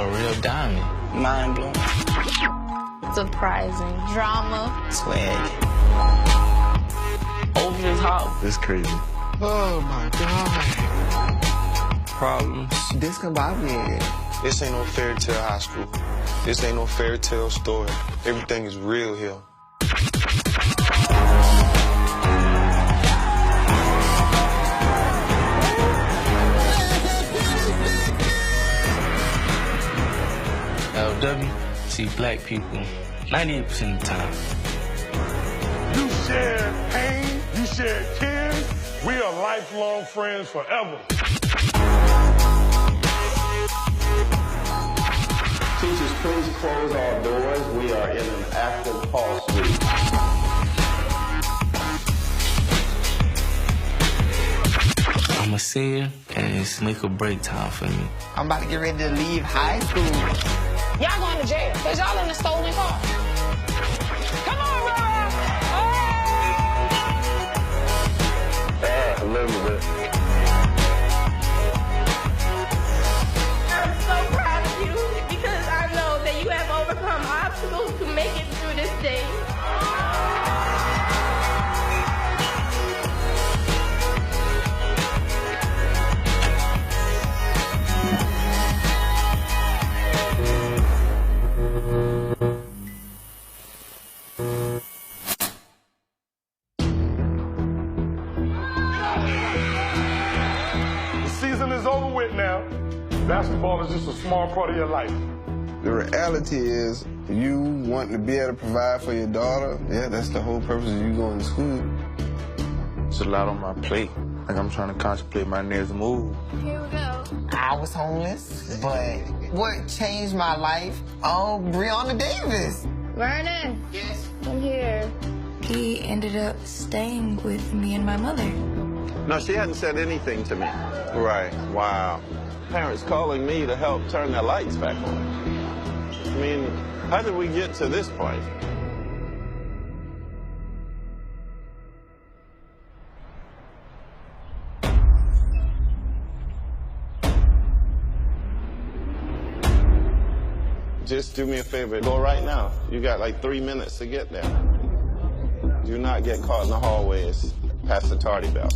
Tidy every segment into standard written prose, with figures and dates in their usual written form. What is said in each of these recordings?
A real diamond. Mind-blowing. Surprising. Drama. Swag. Over the top. It's crazy. Oh, my God. Problems. Discombobulated. This ain't no fairy tale high school. This ain't no fairy tale story. Everything is real here. LW, see black people 98% of the time. You share pain, you share tears. We are lifelong friends forever. Teachers, please close all doors. We are in an active pulse week. I'm a senior, and it's make or break time for me. I'm about to get ready to leave high school. Y'all going to jail because y'all in a stolen car. Come on, Rora! A little bit. I'm so proud of you because I know that you have overcome obstacles to make it through this day. The season is over with now. Basketball is just a small part of your life. The reality is, you wanting to be able to provide for your daughter, yeah, that's the whole purpose of you going to school. It's a lot on my plate. Like I'm trying to contemplate my next move. Here we go. I was homeless, but what changed my life? Oh, Breonna Davis. Vernon. Yes. I'm here. He ended up staying with me and my mother. No, she hadn't said anything to me. Right. Wow. Parents calling me to help turn their lights back on. I mean, how did we get to this point? Just do me a favor, go right now. You got like 3 minutes to get there. Do not get caught in the hallways past the tardy bell.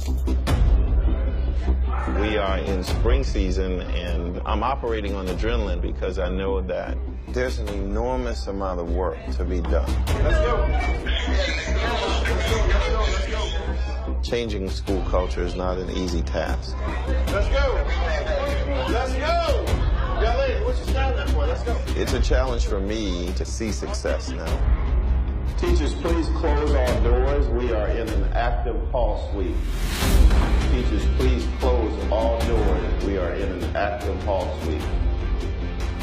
We are in spring season, and I'm operating on adrenaline because I know that there's an enormous amount of work to be done. Let's go. Let's go. Changing school culture is not an easy task. Let's go. Let's go. Young lady, what you standing there for? Let's go. It's a challenge for me to see success now. Teachers, please close all doors. We are in an active pulse week. Teachers, please close all doors. We are in an active pulse week.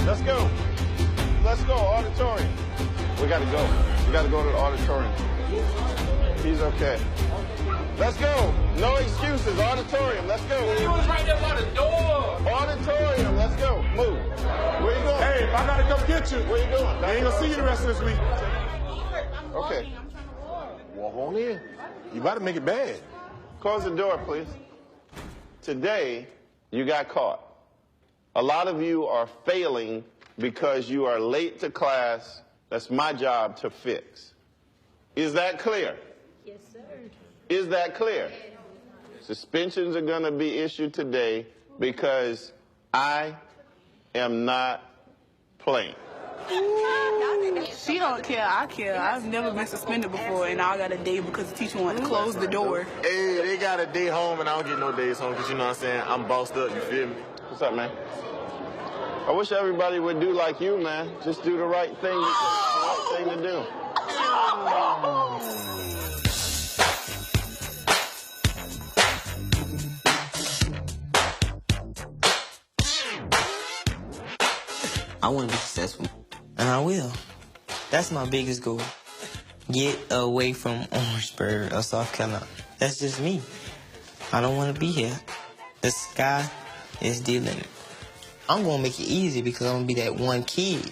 Let's go. Let's go, auditorium. We gotta go. We gotta go to the auditorium. He's okay. Let's go. No excuses, auditorium. Let's go. He was right there by the door. Auditorium, let's go. Move. Where you going? Hey, if I gotta come get you, Where you going? I ain't gonna see you the rest of this week. Okay. Walk on in. You about to make it bad. Close the door, please. Today, you got caught. A lot of you are failing because you are late to class. That's my job to fix. Is that clear? Yes, sir. Is that clear? Suspensions are going to be issued today because I am not playing. She don't care, I care. I've never been suspended before, and I got a day because the teacher wanted to close the door. Hey, they got a day home, and I don't get no days home because, you know what I'm saying, I'm bossed up, you feel me? What's up, man? I wish everybody would do like you, man. Just do the right thing. The right thing to do. I want to be successful, and I will. That's my biggest goal. Get away from Orangeburg or South Carolina. That's just me. I don't want to be here. The sky is the limit. I'm going to make it easy because I'm going to be that one kid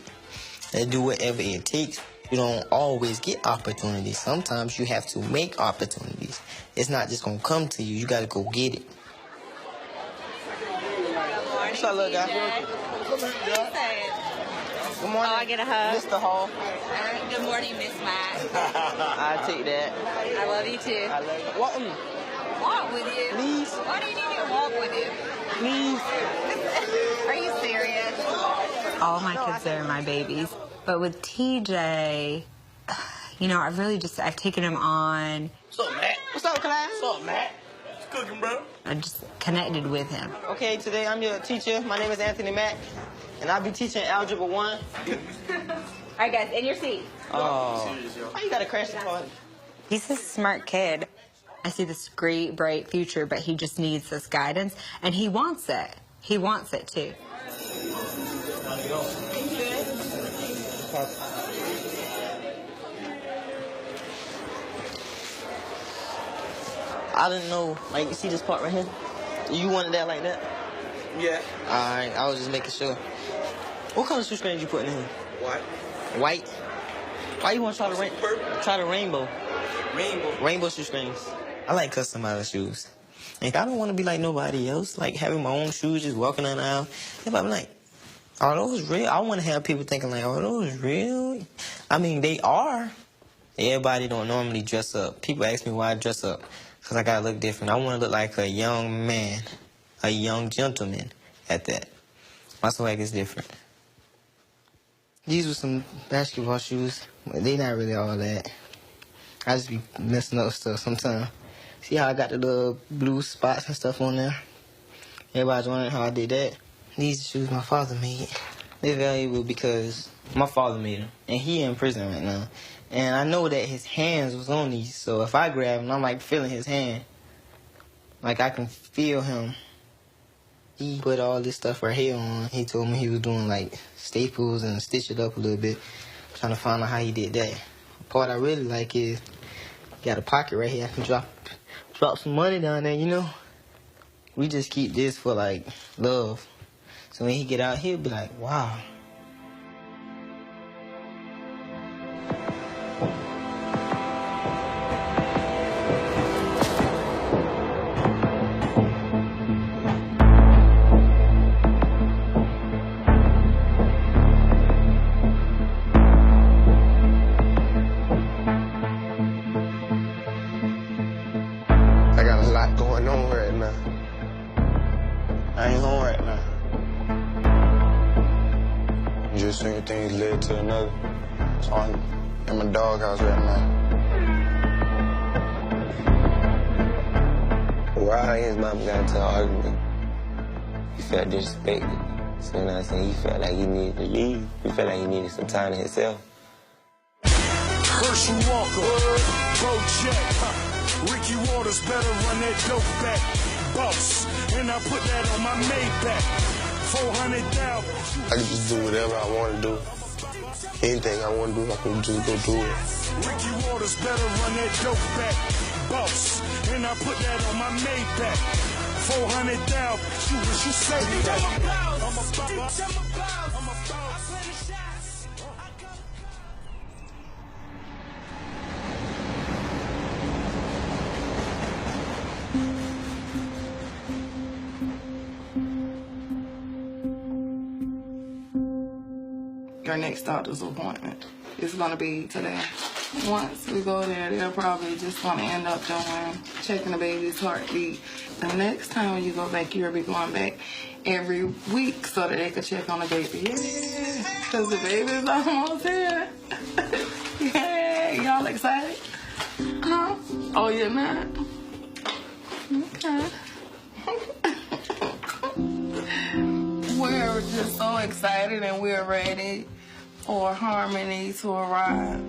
that do whatever it takes. You don't always get opportunities. Sometimes you have to make opportunities. It's not just going to come to you. You got to go get it. What's up, little guy? Good morning. Oh, I get a hug. Mr. Hall. Good morning, Miss Matt. I take that. I love you too. I love you. Walk with me. Walk with you? Please. Why do you need me to walk with you? Please. Are you serious? All my kids are my babies. But with TJ, you know, I've taken him on. What's up, Matt? What's up, class? What's up, Matt? What's cooking, bro? I just connected with him. Okay, today I'm your teacher. My name is Anthony Mack, and I'll be teaching Algebra 1. All right, guys, in your seat. Oh. Why you gotta crash the party? He's a smart kid. I see this great, bright future, but he just needs this guidance, and he wants it. He wants it, too. I didn't know, like, you see this part right here? You wanted that like that? Yeah. All right, I was just making sure. What color shoestrings you putting in? White. White? Why you want to try the rainbow? Rainbow shoestrings. I like customized shoes. Like, I don't want to be like nobody else, like having my own shoes, just walking down the aisle. If I'm like, are those real? I want to have people thinking like, are those real? I mean, they are. Everybody don't normally dress up. People ask me why I dress up. Because I got to look different. I want to look like a young man, a young gentleman at that. My swag is different. These were some basketball shoes. They not really all that. I just be messing up stuff sometimes. See how I got the little blue spots and stuff on there? Everybody's wondering how I did that. These shoes my father made. They're valuable because my father made them. And he in prison right now. And I know that his hands was on these. So if I grab him, I'm like feeling his hand. Like I can feel him. He put all this stuff right here on. He told me he was doing like staples and stitch it up a little bit. I'm trying to find out how he did that. The part I really like is got a pocket right here. I can drop some money down there, you know. We just keep this for like love. So when he get out, he'll be like, wow. I got a lot going on right now. I ain't home right now. Just certain things led to another. So I'm in my doghouse right now. Why his mom got into an argument? He felt disrespected. So you know what I'm saying? He felt like he needed to leave. He felt like he needed some time to himself. Herschel Walker, go check. Ricky Waters better run that dope back. Boss, and I put that on my Maybach. 400,000. I can just do whatever I want to do. Anything I want to do, I can just go do it. Ricky Waters better run that dope back. Boss, and I put that on my Maybach. 400,000. Shoot what you say. Your next doctor's appointment is going to be today. Once we go there, they're probably just going to end up checking the baby's heartbeat. The next time you go back, you'll be going back every week so that they can check on the baby. Yeah, because the baby's almost here. Yeah, y'all excited? Huh? Oh, you're not? Okay. We're just so excited and we're ready for Harmony to arrive.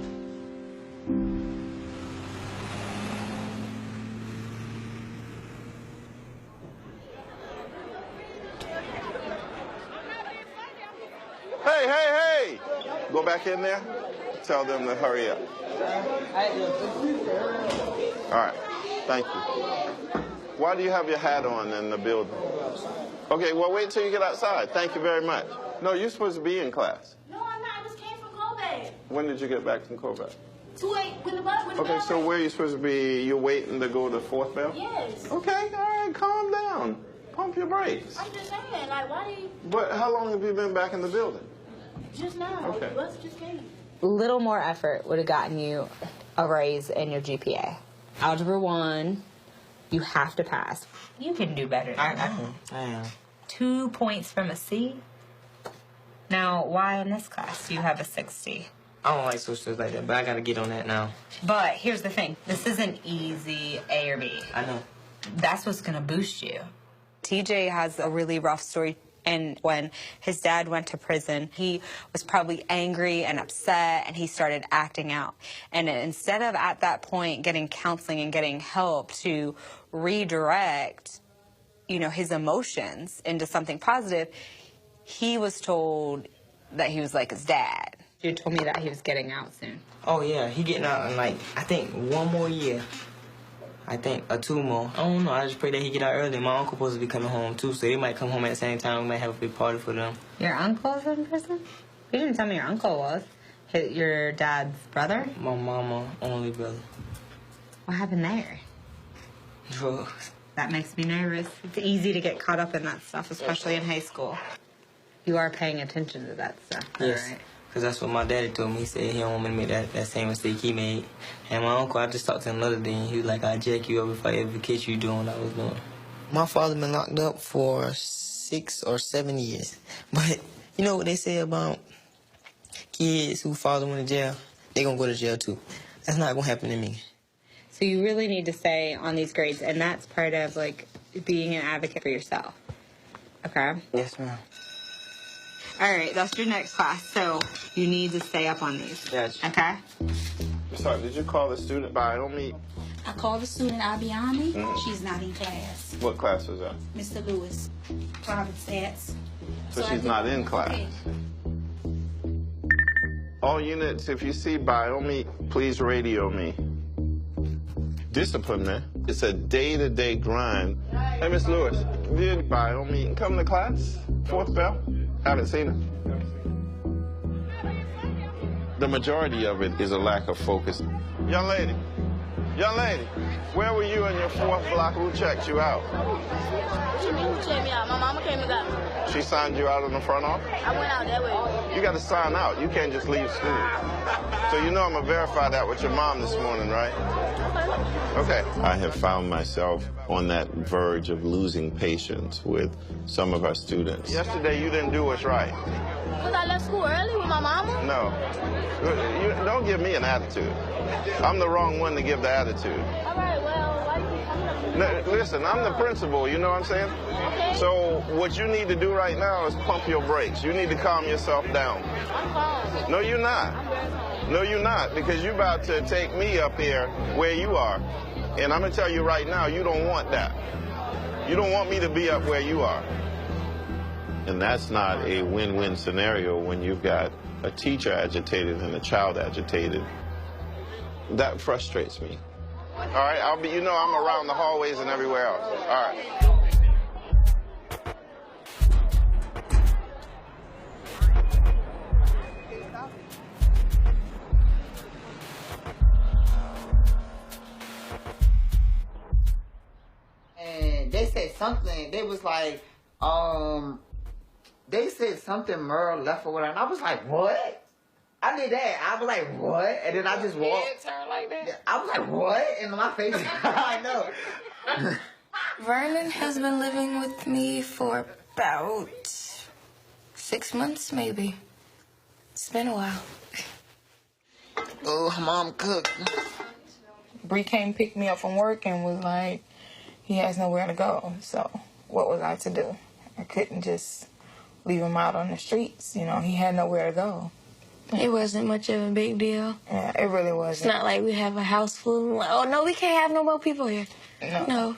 Hey, hey, hey! Go back in there. Tell them to hurry up. All right. Thank you. Why do you have your hat on in the building? Okay, well, wait till you get outside. Thank you very much. No, you're supposed to be in class. No, I'm not. I just came from Kobe. When did you get back from Kobe? 2-8 when the bus went Okay, so where are you supposed to be? You're waiting to go to fourth bell? Yes. Okay, all right, calm down. Pump your brakes. I'm just saying, like, why do you... But how long have you been back in the building? Just now. Okay. The bus just came. Little more effort would have gotten you a raise in your GPA. Algebra 1, you have to pass. You can do better than that. I am. 2 points from a C. Now, why in this class do you have a 60? I don't like social like that, but I gotta get on that now. But here's the thing. This isn't easy A or B. I know. That's what's going to boost you. TJ has a really rough story. And when his dad went to prison, he was probably angry and upset, and he started acting out. And instead of at that point getting counseling and getting help to redirect, his emotions into something positive, he was told that he was like his dad. You told me that he was getting out soon. Oh, yeah. He getting out in, I think 1 more year. I think, or 2 more. I don't know. I just pray that he get out early. My uncle supposed to be coming home, too, so they might come home at the same time. We might have a big party for them. Your uncle's in prison? You didn't tell me your uncle was. Your dad's brother? My mama, only brother. What happened there? Drugs. That makes me nervous. It's easy to get caught up in that stuff, especially in high school. You are paying attention to that stuff. Yes. Right? Because that's what my daddy told me. He said he don't want me to make that same mistake he made. And my uncle, I just talked to him the other day, and he was like, I'll jack you up if I ever catch you doing what I was doing. My father been locked up for 6 or 7 years. But you know what they say about kids who father went to jail? They gonna go to jail too. That's not gonna happen to me. So you really need to stay on these grades, and that's part of, being an advocate for yourself. Okay? Yes, ma'am. All right, that's your next class, so you need to stay up on these. Gotcha. Okay? Sorry, did you call the student by me? I called the student Abiami. Mm-hmm. She's not in class. What class was that? Mr. Lewis, private stats. So she's not in class. Okay. All units, if you see me, please radio me. Discipline, man. It's a day-to-day grind. Hey, Miss Lewis, did me come to class? 4th bell? Haven't seen her. The majority of it is a lack of focus. Young lady, where were you in your 4th block? Who checked you out? What you mean who checked me out? My mama came and got me. She signed you out in the front office? I went out that way. You got to sign out. You can't just leave school. So I'm going to verify that with your mom this morning, right? Okay. I have found myself on that verge of losing patience with some of our students. Yesterday, you didn't do what's right. Because I left school early with my mama? No. You don't give me an attitude. I'm the wrong one to give the attitude. All right, well, why you keep coming up? Listen, I'm the principal, you know what I'm saying? Okay. So what you need to do right now is pump your brakes. You need to calm yourself down. I'm calm. No, you're not. I'm very calm. No, you're not, because you're about to take me up here where you are. And I'm going to tell you right now, you don't want that. You don't want me to be up where you are. And that's not a win-win scenario when you've got a teacher agitated and a child agitated. That frustrates me. All right, I'm around the hallways and everywhere else. All right. And they said something. They was like, they said something Merle left or whatever. And I was like, what? I did that. I was like, what? And then I just walked. Turn like that? I was like, what? In my face. I know. Vernon has been living with me for about 6 months, maybe. It's been a while. Oh, her mom cooked. Bree came pick me up from work and was like, he has nowhere to go. So what was I to do? I couldn't just leave him out on the streets. He had nowhere to go. It wasn't much of a big deal. Yeah, it really wasn't. It's not like we have a house full. Oh, no, we can't have no more people here. No.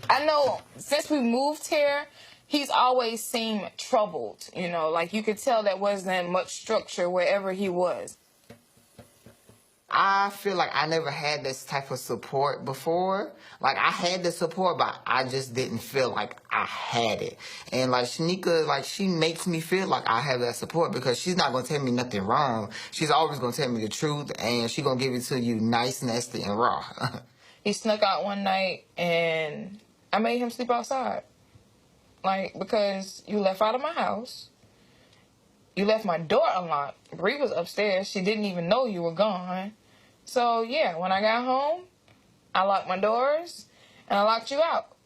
I know since we moved here, he's always seemed troubled. You could tell there wasn't much structure wherever he was. I feel like I never had this type of support before. I had the support, but I just didn't feel like I had it. And Shanika, she makes me feel like I have that support because she's not going to tell me nothing wrong. She's always going to tell me the truth, and she's going to give it to you nice, nasty, and raw. He snuck out one night, and I made him sleep outside. Like, because you left out of my house. You left my door unlocked. Bree was upstairs. She didn't even know you were gone. So, yeah, when I got home, I locked my doors, and I locked you out.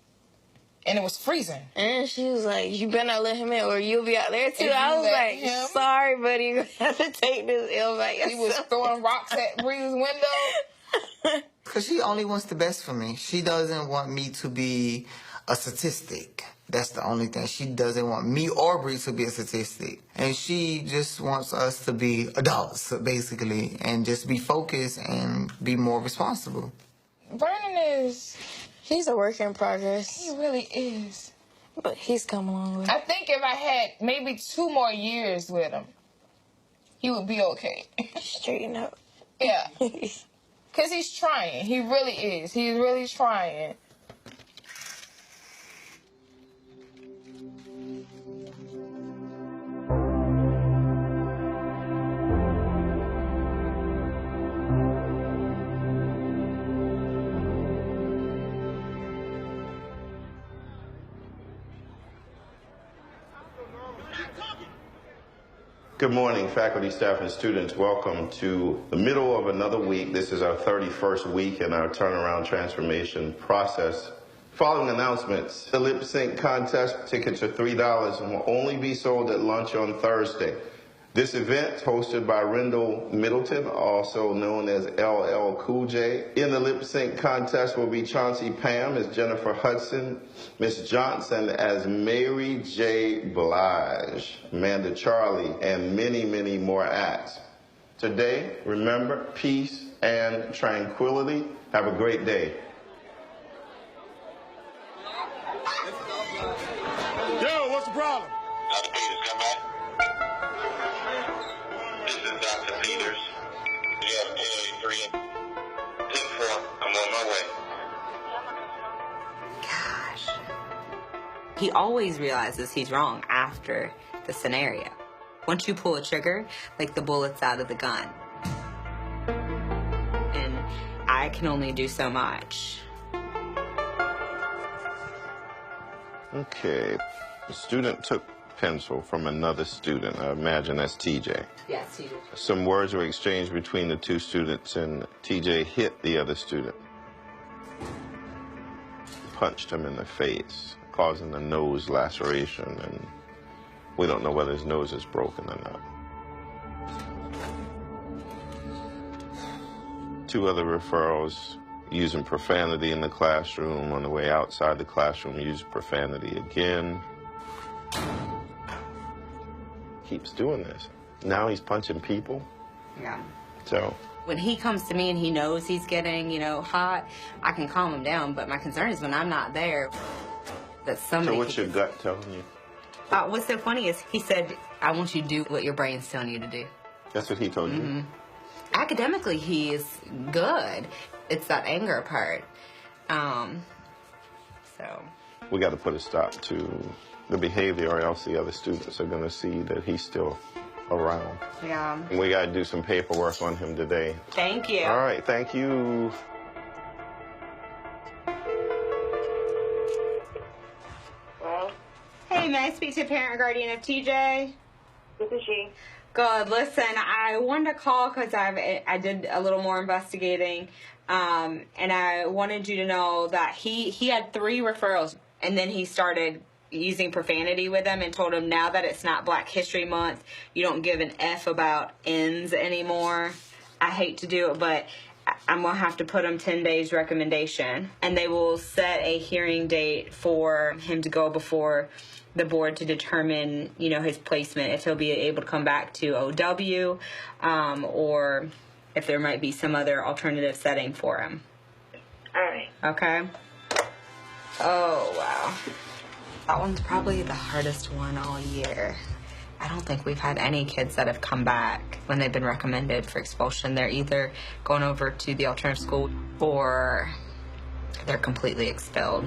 And it was freezing. And she was like, you better not let him in or you'll be out there too. If I you was let like, him- sorry, buddy, you're going to have to take this ill by yourself. He was throwing rocks at Bree's window. Because she only wants the best for me. She doesn't want me to be a statistic. That's the only thing. She doesn't want me or Bree to be a statistic. And she just wants us to be adults, basically, and just be focused and be more responsible. Vernon is... He's a work in progress. He really is. But he's come a long way. I think if I had maybe 2 more years with him, he would be okay. Straighten up. Yeah. Because he's trying. He really is. He's really trying. Good morning, faculty, staff, and students. Welcome to the middle of another week. This is our 31st week in our turnaround transformation process. Following announcements, the lip sync contest tickets are $3 and will only be sold at lunch on Thursday. This event, hosted by Rendell Middleton, also known as LL Cool J. In the lip sync contest will be Chauncey Pam as Jennifer Hudson, Miss Johnson as Mary J. Blige, Amanda Charlie, and many, many more acts. Today, remember, peace and tranquility. Have a great day. Yo, what's the problem? Dr. Peters, come back. This is Dr. Peters. We have KA3 and 4. I'm on my way. Gosh. He always realizes he's wrong after the scenario. Once you pull a trigger, like the bullet's out of the gun. And I can only do so much. Okay, the student took pencil from another student. I imagine that's TJ. Yes, TJ. Some words were exchanged between the two students, and TJ hit the other student. Punched him in the face, causing a nose laceration, and we don't know whether his nose is broken or not. 2 other referrals using profanity in the classroom. On the way outside the classroom, used profanity again. Keeps doing this. Now he's punching people. Yeah. So When he comes to me and he knows he's getting, hot, I can calm him down. But my concern is when I'm not there, that somebody... So what's your gut telling you? What's so funny is he said, I want you to do what your brain's telling you to do. That's what he told you? Academically, he is good. It's that anger part. So... We got to put a stop to the behavior, or else the other students are going to see that he's still around. Yeah. And we got to do some paperwork on him today. Thank you. All right, thank you. Hey, may I speak to parent or guardian of TJ? This is she. Good. Listen, I wanted to call because I did a little more investigating, and I wanted you to know that he had 3 referrals, and then he started using profanity with them and told him now that it's not Black History Month, you don't give an F about ends anymore. I hate to do it, but I'm going to have to put him 10 days recommendation, and they will set a hearing date for him to go before the board to determine, his placement, if he'll be able to come back to OW, or if there might be some other alternative setting for him. All right. Okay? Oh, wow. That one's probably the hardest one all year. I don't think we've had any kids that have come back when they've been recommended for expulsion. They're either going over to the alternative school or they're completely expelled.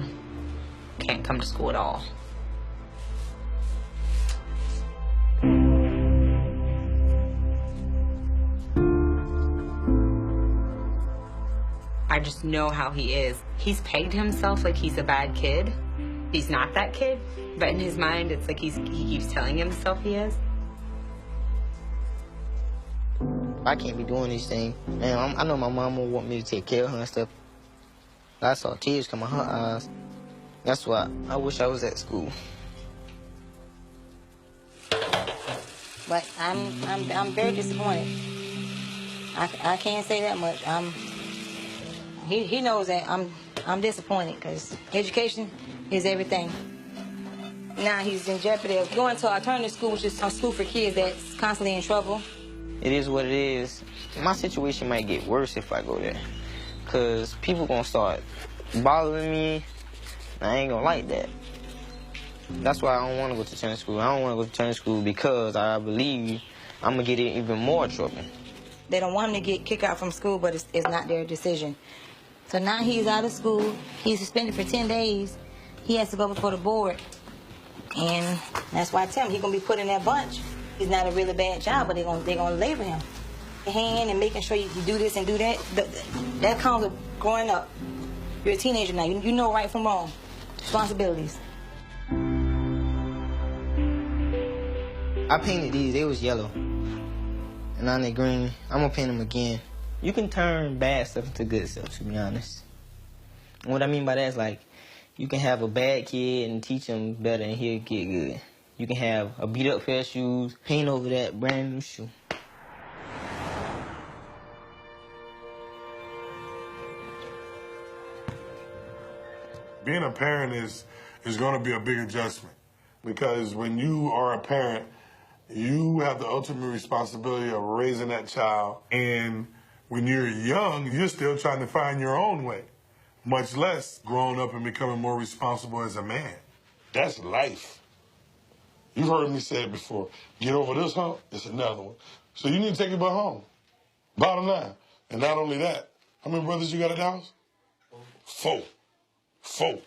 Can't come to school at all. I just know how he is. He's pegged himself like he's a bad kid. he's not that kid, but in his mind, it's like he keeps telling himself he is. I can't be doing this thing. Man, I know my mama want me to take care of her and stuff. I saw tears come out her eyes. That's why I wish I was at school. But I'm very disappointed. I can't say that much. He knows that I'm disappointed because education is everything. Now he's in jeopardy of going to alternative school, which is a school for kids that's constantly in trouble. It is what it is. My situation might get worse if I go there. Because people going to start bothering me. I ain't going to like that. That's why I don't want to go to alternative school. I don't want to go to alternative school because I believe I'm going to get in even more trouble. They don't want him to get kicked out from school, but it's not their decision. So now he's out of school. He's suspended for 10 days. He has to go before the board. And that's why I tell him he's going to be put in that bunch. He's not a really bad child, but they're gonna label him. Hand and making sure you do this and do that. That comes with growing up. You're a teenager now. You know right from wrong. Responsibilities. I painted these. They was yellow. And now they're green. I'm gonna paint them again. You can turn bad stuff into good stuff, to be honest. And what I mean by that is like, you can have a bad kid and teach him better and he'll get good. You can have a beat-up pair of shoes, paint over that brand new shoe. Being a parent is going to be a big adjustment because when you are a parent, you have the ultimate responsibility of raising that child. And when you're young, you're still trying to find your own way, much less growing up and becoming more responsible as a man. That's life. You've heard me say it before. Get over this hump, it's another one. So you need to take your butt home. Bottom line. And not only that, how many brothers you got at the house? 4. 4.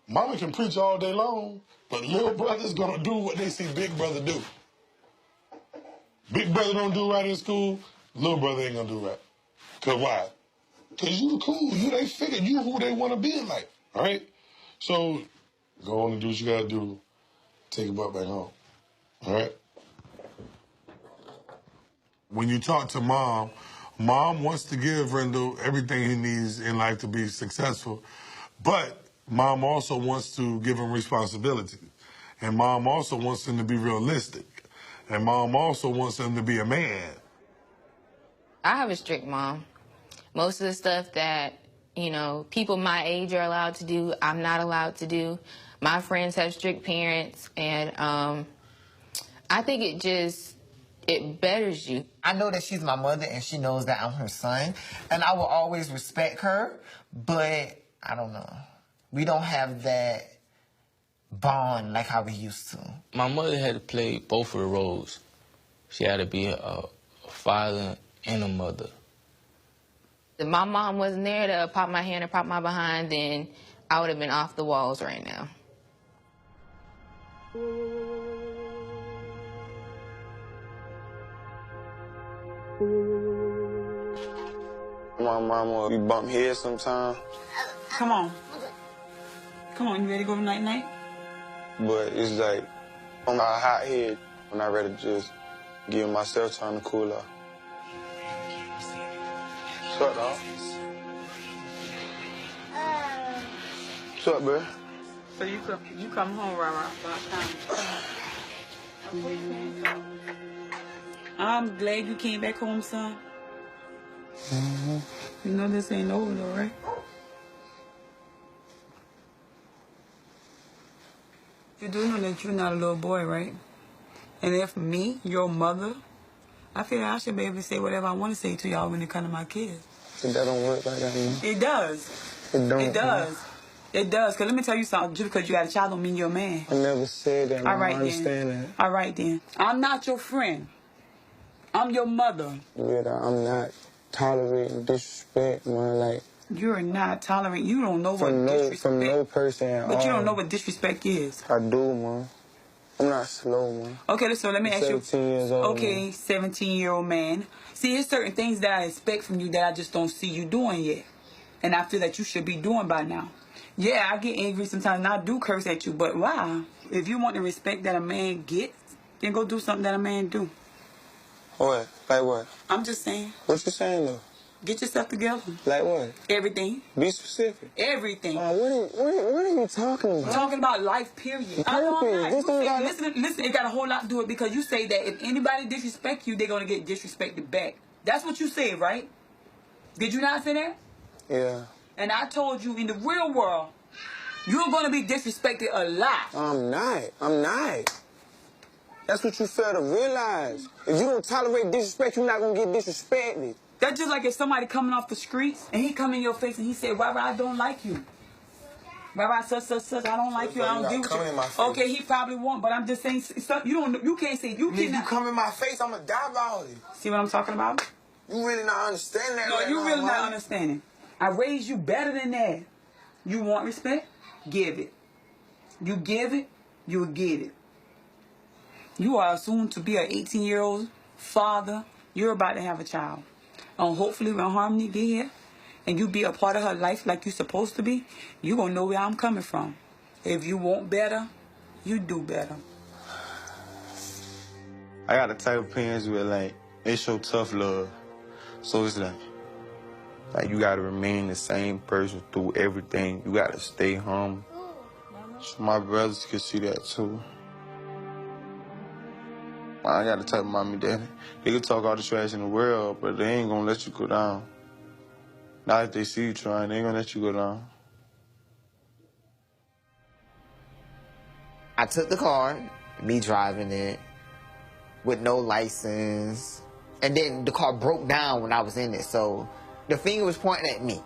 Mama can preach all day long, but little brother's gonna do what they see big brother do. Big brother don't do right in school, little brother ain't gonna do right. Cause why? Cause you cool, you they figured you who they wanna be in life, all right? So go on and do what you gotta do. Take your butt back home, all right? When you talk to mom wants to give Rendell everything he needs in life to be successful, but mom also wants to give him responsibility. And mom also wants him to be realistic. And mom also wants him to be a man. I have a strict mom. Most of the stuff that, you know, people my age are allowed to do, I'm not allowed to do. My friends have strict parents, and I think it betters you. I know that she's my mother, and she knows that I'm her son, and I will always respect her, but I don't know. We don't have that bond like how we used to. My mother had to play both of the roles. She had to be a father and a mother. If my mom wasn't there to pop my hand or pop my behind, then I would have been off the walls right now. My mama, we bump heads sometimes. Come on. Come on, you ready to go night-night? But it's like, I'm a hot head when I ready to just give myself time to cool off. What's up, dog? What's up, bro? So you come home right about time. I'm glad you came back home, son. Mm-hmm. You know this ain't over though, right? You do know that you're not a little boy, right? And if me, your mother, I feel like I should be able to say whatever I want to say to y'all when it comes to my kids. That don't work like that, man. It does. It don't. It does. It does. Because let me tell you something. Just because you got a child don't mean you're a man. I never said that. All right, I understand then. that. All right, then. I'm not your friend. I'm your mother. Yeah, I'm not tolerating disrespect, man. Like, you're not tolerating. You don't know what disrespect. From no person at all. But you don't know what disrespect is. I do, man. I'm not slow, man. Okay, so let me ask you. 17 years old. Okay, 17-year-old man. See, there's certain things that I expect from you that I just don't see you doing yet. And I feel that you should be doing by now. Yeah, I get angry sometimes, and I do curse at you, but why? If you want the respect that a man gets, then go do something that a man do. What? Like what? I'm just saying. What you saying, though? Get yourself together. Like what? Everything. Be specific. Everything. What are you talking about? I'm talking about life, period. Listen, it got a whole lot to do with it because you say that if anybody disrespect you, they're going to get disrespected back. That's what you said, right? Did you not say that? Yeah. And I told you in the real world, you're going to be disrespected a lot. I'm not. That's what you fail to realize. If you don't tolerate disrespect, you're not going to get disrespected. That's just like if somebody coming off the streets and he come in your face and he said, Rabbi, I don't like you. Rabbi, such, I don't like you. I don't deal with you. Okay, he probably won't, but I'm just saying, you can't say, you cannot. If you come in my face, I'm going to die about it. See what I'm talking about? You really not understanding that. No, right you now, really man. not understanding. I raised you better than that. You want respect? Give it. You give it, you will get it. You are soon to be an 18-year-old father. You're about to have a child. And hopefully when Harmony get here and you be a part of her life like you're supposed to be, you're going to know where I'm coming from. If you want better, you do better. I got the type of parents where, like, they show tough love. So it's like you got to remain the same person through everything. You got to stay humble. So my brothers can see that, too. I got the type of mommy daddy. They can talk all the trash in the world, but they ain't gonna let you go down. Not if they see you trying, they ain't gonna let you go down. I took the car, me driving it, with no license. And then the car broke down when I was in it, so the finger was pointing at me.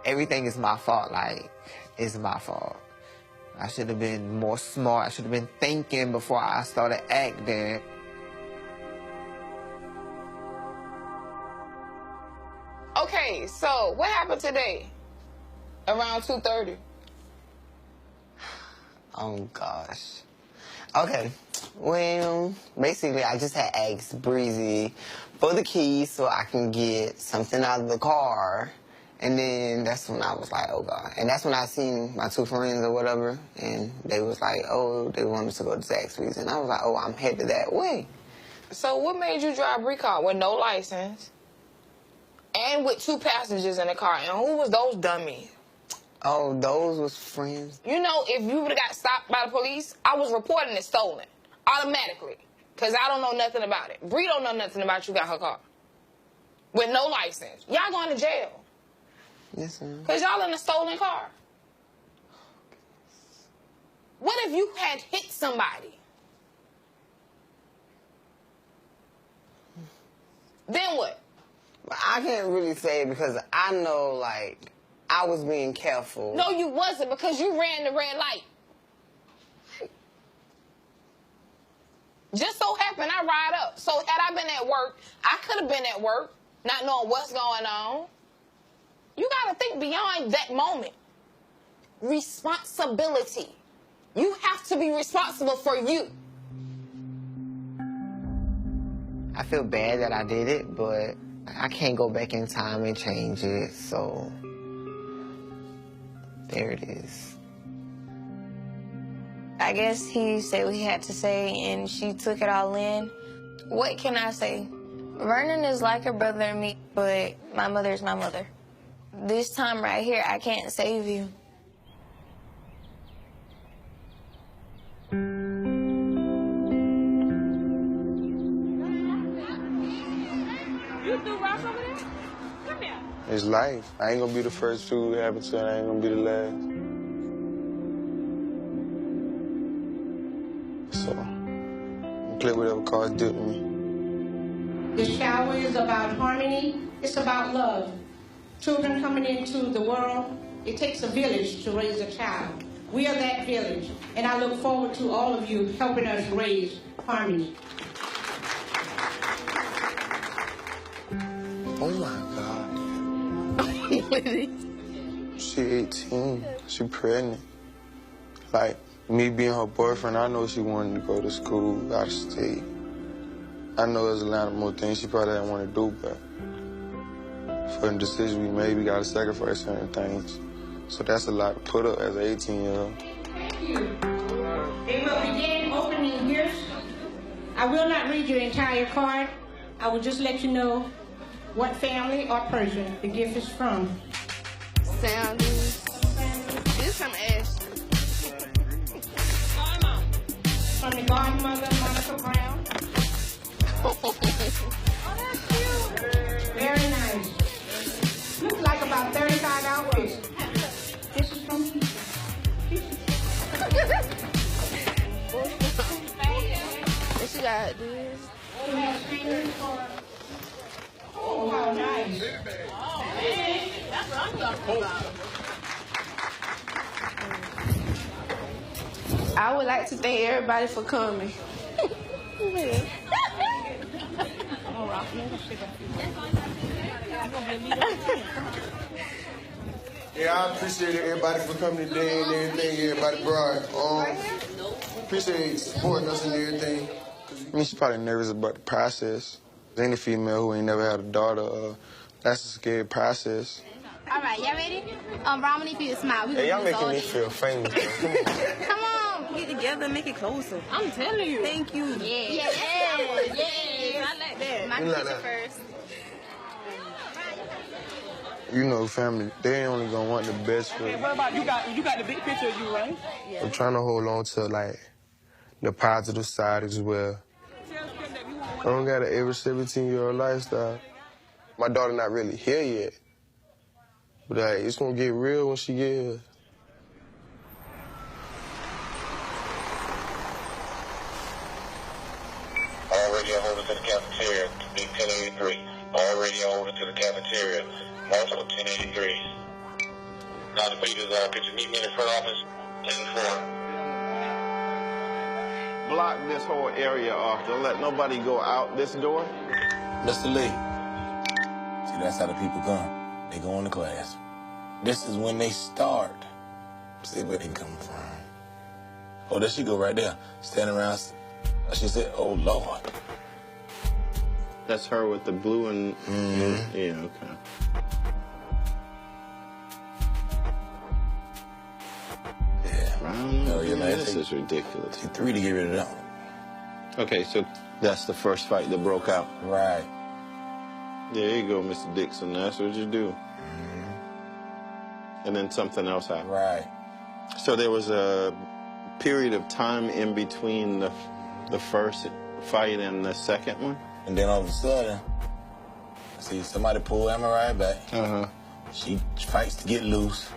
Everything is my fault, like, it's my fault. I should have been more smart. I should have been thinking before I started acting. Okay, so what happened today? Around 2:30. Oh, gosh. Okay, well, basically, I just had asked Breezy for the keys so I can get something out of the car. And then that's when I was like, oh, God. And that's when I seen my two friends or whatever, and they was like, oh, they wanted to go to Zaxby's. And I was like, oh, I'm headed that way. So what made you drive Bree car with no license and with 2 passengers in the car? And who was those dummies? Oh, those was friends. You know, if you would have got stopped by the police, I was reporting it stolen automatically because I don't know nothing about it. Bree don't know nothing about you got her car with no license. Y'all going to jail. Yes, ma'am. Because y'all in a stolen car. What if you had hit somebody? Then what? I can't really say because I know, like, I was being careful. No, you wasn't because you ran the red light. Just so happened I ride up. So had I been at work, I could have been at work, not knowing what's going on. You got to think beyond that moment. Responsibility. You have to be responsible for you. I feel bad that I did it, but I can't go back in time and change it, so there it is. I guess he said what he had to say, and she took it all in. What can I say? Vernon is like a brother to me, but my mother is my mother. This time right here, I can't save you. You threw rocks over there? Come here. It's life. I ain't gonna be the first to happen to it. I ain't gonna be the last. So, play whatever cards dealt with me. The shower is about harmony. It's about love. Children coming into the world, it takes a village to raise a child. We are that village, and I look forward to all of you helping us raise harmony. Oh my God. She 18. She pregnant. Like, me being her boyfriend, I know she wanted to go to school, out of state. I know there's a lot of more things she probably didn't want to do, but for the decision we made, we got to sacrifice certain things. So that's a lot to put up as an 18-year-old. Thank you. They will begin opening gifts. I will not read your entire card. I will just let you know what family or person the gift is from. Sound good. This from Ashley. From the godmother, Monica Brown. Oh, that's cute. Very nice. Looks like about $35. This is from you. What you got, this? Oh, how nice. That's what I'm talking about. I would like to thank everybody for coming. Yeah, I appreciate everybody for coming today and everything everybody brought. Appreciate supporting us and everything. I mean, she's probably nervous about the process. Any female who ain't never had a daughter, that's a scary process. All right, y'all ready? Brahma, need for you to smile. Hey, y'all making me feel famous. Come on. Get together and make it closer. I'm telling you. Thank you. Yeah. I like that. My You like picture that? first. You know, family, they only gonna want the best for Okay, you. what about you got the big picture of you, right? I'm trying to hold on to, like, the positive side as well. I don't got an every 17-year-old lifestyle. My daughter not really here yet. But it's gonna get real when she get here. All radio over to the cafeteria, big 1083. All radio over to the cafeteria, multiple 1083. Now the beat is could you meet me in the front office? 10-4. Block this whole area off. Don't let nobody go out this door. Mr. Lee, see, that's how the people come. They go into class. This is when they start. See where they come from. Oh, there she go right there, standing around. She said, oh, Lord. That's her with the blue and... Yeah, okay. No, you're not. This is ridiculous. Take 3 to get rid of that one. Okay, so that's the first fight that broke out. Right. There you go, Mr. Dixon. That's what you do. And then something else happened. Right. So there was a period of time in between the first fight and the second one? And then all of a sudden, I see somebody pull Emma right back. She fights to get loose.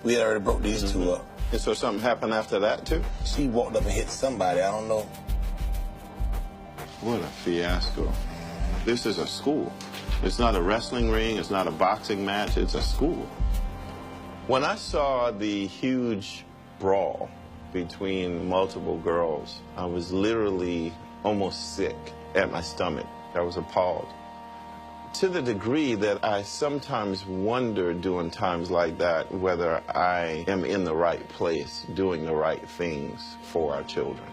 We had already broke these two up. And so something happened after that, too? She walked up and hit somebody. I don't know. What a fiasco. This is a school. It's not a wrestling ring. It's not a boxing match. It's a school. When I saw the huge brawl between multiple girls, I was literally almost sick at my stomach. I was appalled. To the degree that I sometimes wonder during times like that whether I am in the right place, doing the right things for our children.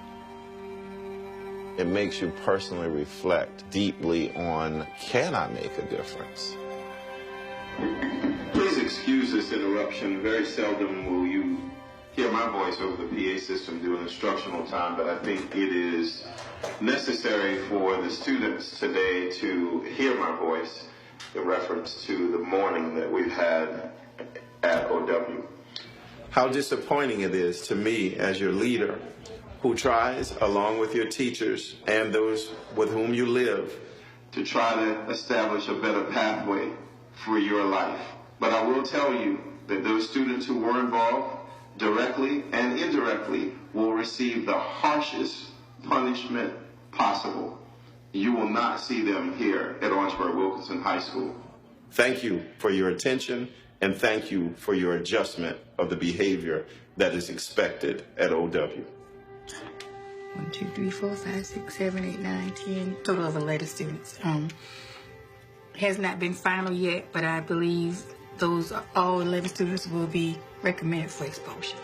It makes you personally reflect deeply on, can I make a difference? Please excuse this interruption. Very seldom will you hear my voice over the PA system during instructional time, but I think it is necessary for the students today to hear my voice in reference to the morning that we've had at OW. How disappointing it is to me as your leader, who tries, along with your teachers and those with whom you live, to try to establish a better pathway for your life. But I will tell you that those students who were involved, directly and indirectly, will receive the harshest punishment possible. You will not see them here at Orangeburg Wilkinson High School. Thank you for your attention, and thank you for your adjustment of the behavior that is expected at OW. 1, 2, 3, 4, 5, 6, 7, 8, 9, 10. Total of 11 students. Has not been final yet, but I believe those all 11 students will be recommended for exposure.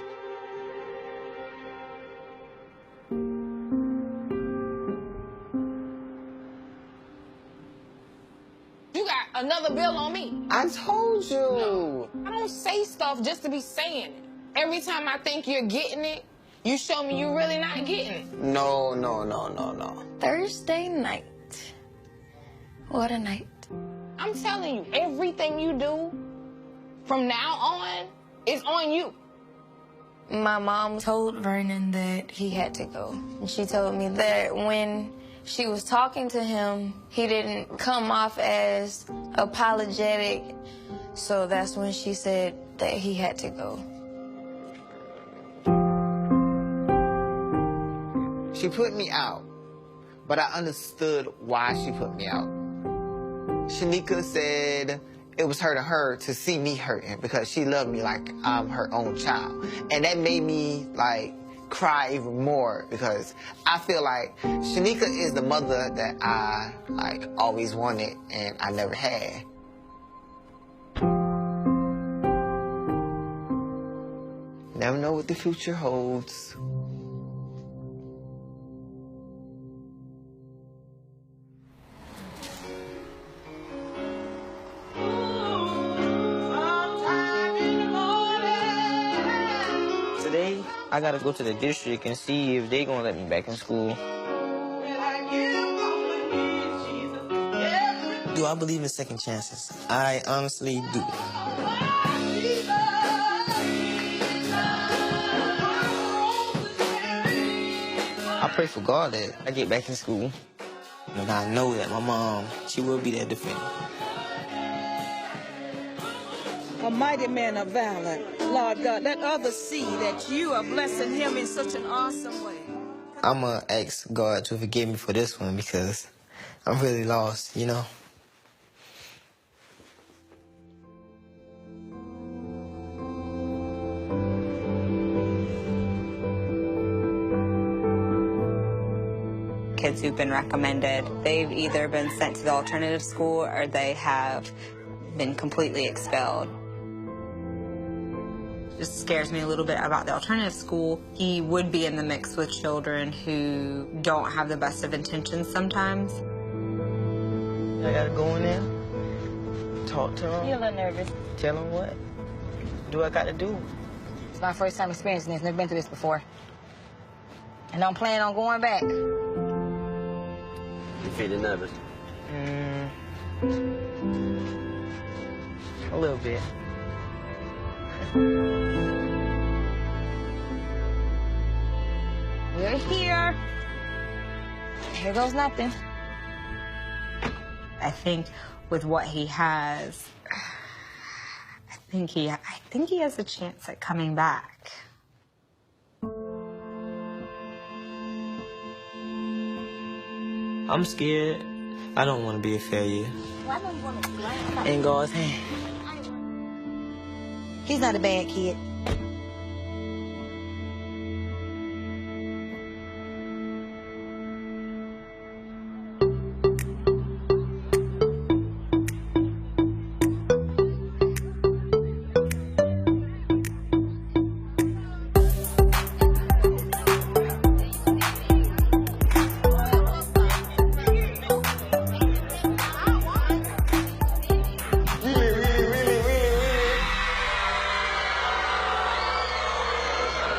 You got another bill on me. I told you. No, I don't say stuff just to be saying it. Every time I think you're getting it, you show me you're really not getting it. No. Thursday night. What a night. I'm telling you, everything you do from now on is on you. My mom told Vernon that he had to go. And she told me that when she was talking to him, he didn't come off as apologetic. So that's when she said that he had to go. She put me out, but I understood why she put me out. Shanika said it was hurting her to see me hurting because she loved me like I'm her own child. And that made me, like, cry even more because I feel like Shanika is the mother that I, like, always wanted and I never had. Never know what the future holds. Today, I gotta go to the district and see if they gonna let me back in school. Do I believe in second chances? I honestly do. I pray for God that I get back in school. And I know that my mom, she will be that defender. A mighty man of valor. Lord God, let others see that you are blessing him in such an awesome way. I'm gonna ask God to forgive me for this one because I'm really lost, you know? Kids who've been recommended, they've either been sent to the alternative school or they have been completely expelled. Just scares me a little bit about the alternative school. He would be in the mix with children who don't have the best of intentions sometimes. I gotta go in there, talk to him. You're a little nervous. Tell him what do I gotta do. It's my first time experiencing this. Never been through this before. And I'm planning on going back. You feeling nervous? A little bit. We're here. Here goes nothing. I think with what he has, I think he has a chance at coming back. I'm scared. I don't want to be a failure. Why don't you want to In God's hand. He's not a bad kid.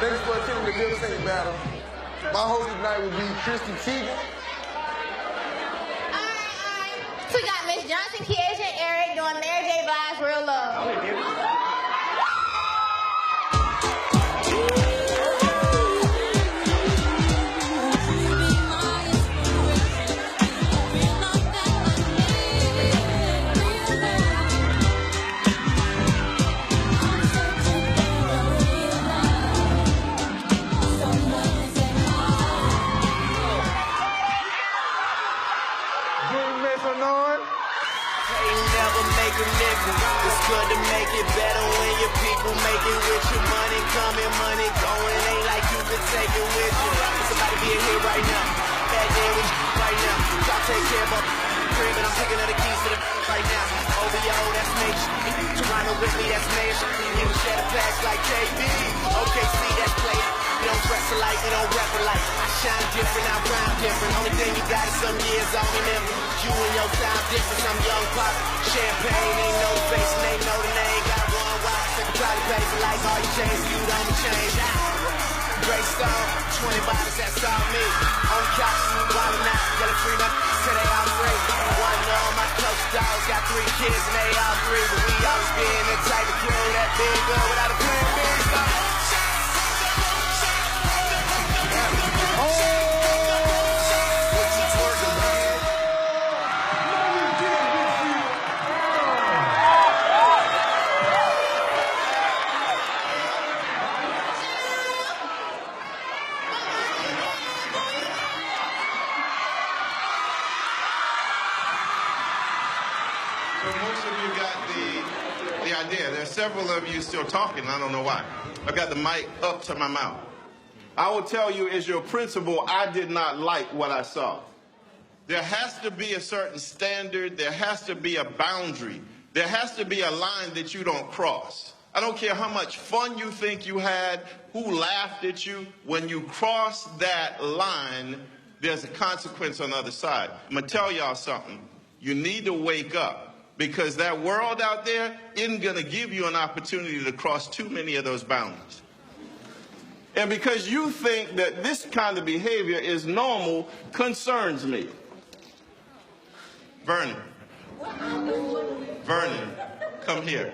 Thanks for attending the lip sync battle. My host tonight will be Christy Teagan. We got Miss Johnson, Kiesha, and Eric doing Mary J. Blige's Real Love. It's good to make it better when your people make it with you. Money coming, money going. Ain't like you could take it with you. Somebody being here right now. Bad day with you right now. Y'all take care of my crib and I'm picking up the keys to the right now. OVO, that's major. Toronto with me, that's major. You share the packs like KB. OKC, that's player. We don't dress alike, we don't rap alike. I shine different, I rhyme different. Only thing you got is some years on me, them. you and your time difference, I'm young pop. Champagne, they know the face and they know the name. Got one watch, they can try to pay for like all you change, you don't change. Great stone, 20 bottles, that's all me. On the couch, wildin' out, get a free nut, till they all free. One of my coach dogs got 3 kids and they all 3. But we always been the type of crew that been good without a plan B. Several of you still talking. I don't know why. I got the mic up to my mouth. I will tell you, as your principal, I did not like what I saw. There has to be a certain standard. There has to be a boundary. There has to be a line that you don't cross. I don't care how much fun you think you had, who laughed at you. When you cross that line, there's a consequence on the other side. I'm going to tell y'all something. You need to wake up. Because that world out there isn't going to give you an opportunity to cross too many of those boundaries. And because you think that this kind of behavior is normal concerns me. Vernon. Vernon, come here.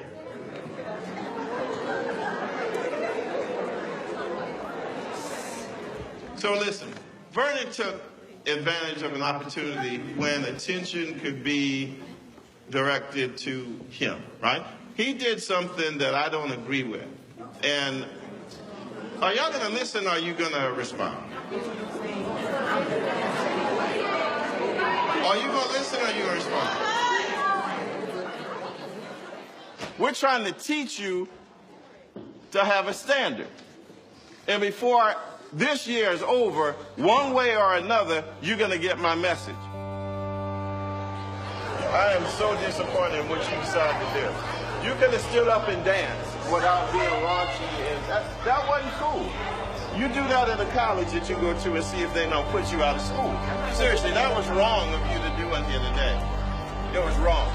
So listen, Vernon took advantage of an opportunity when attention could be directed to him, right? He did something that I don't agree with. And are y'all gonna listen or are you gonna respond? Are you gonna listen or are you gonna respond? We're trying to teach you to have a standard. And before this year is over, one way or another, you're gonna get my message. I am so disappointed in what you decided to do. You could have stood up and danced without being raunchy, and that wasn't cool. You do that at a college that you go to and see if they don't put you out of school. Seriously, that was wrong of you to do in here today. It was wrong.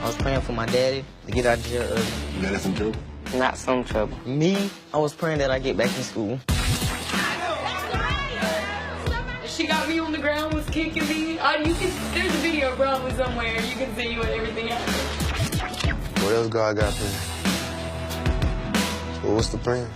I was praying for my daddy to get out of jail early. You got some trouble? Not some trouble. Me, I was praying that I get back in school. She got me on the ground, was kicking me. There's a video probably somewhere. You can see what everything happened. What else God got for you? So what's the plan?